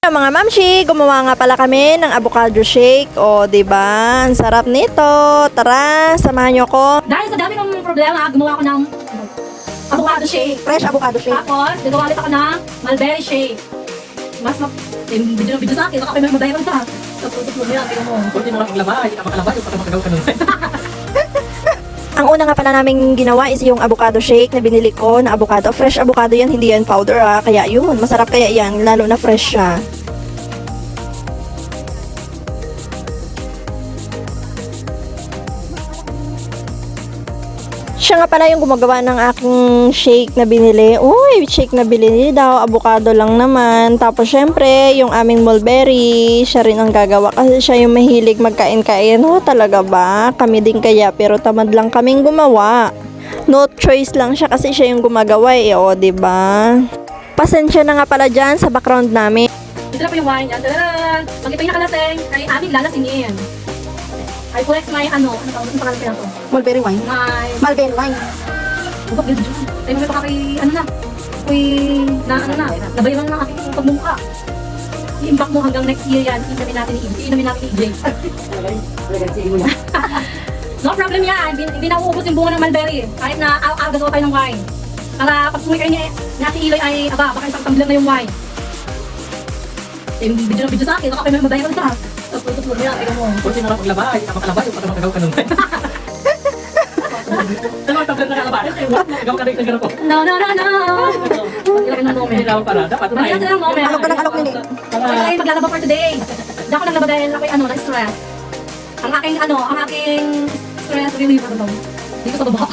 Mga mamshi, gumawa nga pala kami ng avocado shake. O, diba? Ang sarap nito. Tara, samahan nyo ko. Dahil sa dami kong problema, gumawa ko ng avocado shake. Fresh avocado shake. Tapos, gagawa ulit ako ng mulberry shake. Mas video sa akin, baka may mabayaran ka. Tapos, mo yan, tingnan mo. Kung hindi mo lang paglabay, makalabay, para makagawa ka nun. Ang una nga pala namin ginawa is yung avocado shake na binili ko na avocado. Fresh avocado yan, hindi yan powder Kaya yun, masarap kaya yan, lalo na fresh siya. Siya nga pala yung gumagawa ng aking shake na binili. Uy, shake na binili daw. Avocado lang naman. Tapos syempre, yung aming mulberry, siya rin ang gagawa. Kasi siya yung mahilig magkain-kain. Oh, talaga ba? Kami din kaya. Pero tamad lang kaming gumawa. No choice lang siya kasi siya yung gumagawa O, diba? Pasensya na nga pala dyan sa background namin. Ito na po yung wine. Yan, tadaan! Pag ito'y nakalasing, ay aming lalasingin. I flex my ano pangalan kaya to? Mulberry wine. My... Mulberry wine. Bukap dito. Ay, may pakakay, ano na, nabayaran ng aking pagmumukha. I-impact mo hanggang next year yan, inumin natin ni EJ. No problem yan, hindi na uubos yung bunga ng mulberry. Kahit na gagawa tayo ng wine. Para pag sumikay niya, natin iloy ay, baka isang tumbler na yung wine. Yung video sa akin, baka may mabayaran ka. Tapos mo yan, tingnan mo. Kung hindi mo lang paglabay, makalabay, para makagawa ka nun. Dalawang tablet na kalabay, makagawa ka rin ng ganito. No. Ilagay ng moment. Hindi naman para, dapat ito Ilagay ng moment. Alok ka ng alok nili. Ay, maglalaba for today. Hindi ako naglaba dahil ako'y na-stress. Ang aking stress reliever ito. Dito sa baba.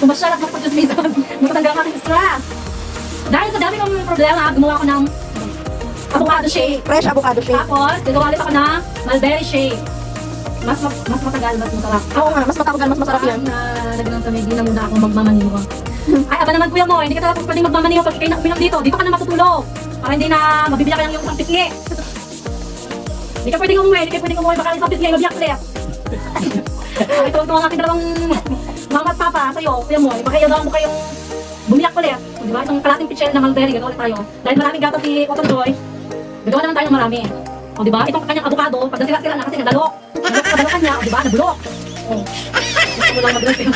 Kumasya at makapag-jusmisan. Magpatanggal ang aking stress. Dahil sa dami kong problema, gumawa ko ng avocado shake. Fresh avocado shake. Tapos, gagawa ulit ako ng mulberry shake. Mas matagal, mas masarap. Oo nga, mas matagal, mas masarap yan. Nagano'n kami, hindi na muna ako magmamaniho. Ay, aba naman kuya mo, hindi ka talaga pwedeng magmamaniho pag ikay na uminom dito. Dito ka na matutulog. Para hindi na mabibili ka lang yung isang pisngi. Hindi ka pwedeng umuwi, baka isang pisngi, mabiyak ulit. Ay, tuwang-tuwa ang aking dalawang mama at papa sa'yo, kuya mo. Baka iadawan mo kayong bumiyak ulit. Di ba? Isang kalating pitchel na mulberry, gagawa ulit tayo. Dahil maraming gatas si Cotton Joy, gagawa naman tayo ng marami. O, di ba? Itong kanyang avocado, pag nasira-sira na kasi nagdalok. Nagdalok niya, o, di ba? Nabulok. O, gusto mo lang magulat yung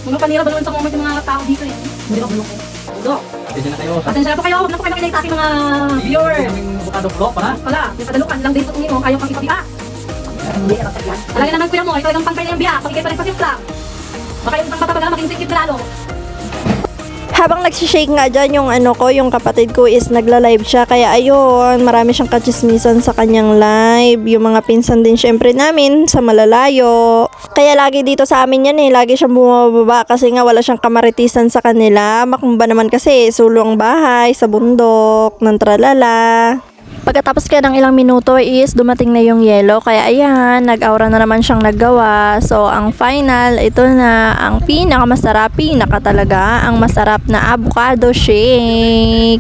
mga panira ba naman sa moment yung mga tao dito eh. Hindi ba bulok? Bulok. Pwede na kayo. Pasensya na po kayo, huwag na po kayo makinig sa aking mga viewers. Yung avocado vlog, para. Wala, yung padalukan lang din sa tungi mo, ayaw kang ipabiha. Talaga naman kuya mo, ay talagang pangkay na yung biya, pag ikay pa rin pasimpla. Baka yung isang matabagal maging sikip na lalo. Habang nagsishake nga dyan yung kapatid ko is nagla-live siya. Kaya ayun, marami siyang kachismisan sa kanyang live. Yung mga pinsan din syempre namin sa malalayo. Kaya lagi dito sa amin yan lagi siyang bumababa kasi nga wala siyang kamaritisan sa kanila. Makumba naman kasi sulo ang bahay sa bundok ng tralala. Pagkatapos kaya ng ilang minuto is dumating na yung yelo. Kaya ayan, nag-aura na naman siyang naggawa. So, ang final, ito na ang pinaka talaga, ang masarap na avocado shake.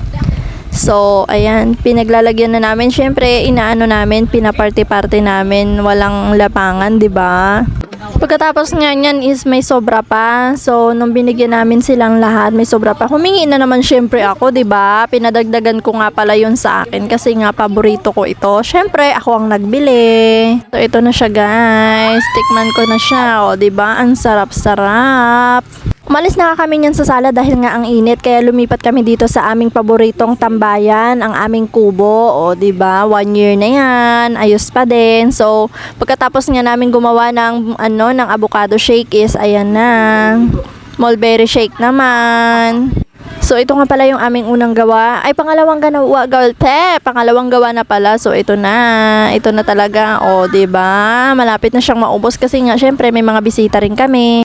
So, ayan, pinaglalagyan na namin. Syempre, inaano namin, pinaparty-party namin. Walang lapangan, di ba? Pagkatapos nga niyan is may sobra pa. So, nung binigyan namin silang lahat, may sobra pa. Humingi na naman syempre ako, 'di ba? Pinadagdagan ko nga pala 'yun sa akin kasi nga paborito ko ito. Syempre, ako ang nagbili. So, ito na siya, guys. Tikman ko na siya, 'di ba? Ang sarap-sarap. Umalis na kami niyan sa sala dahil nga ang init kaya lumipat kami dito sa aming paboritong tambayan, ang aming kubo. O, 'di ba? 1 year na 'yan. Ayos pa din. So, pagkatapos nga namin gumawa ng ng avocado shake is ayan na. Mulberry shake naman. So, ito nga pala yung aming unang gawa. Ay, pangalawang gawa, girl, pangalawang gawa na pala. So, ito na. Ito na talaga. O, 'di ba? Malapit na siyang maubos kasi nga syempre may mga bisita rin kami.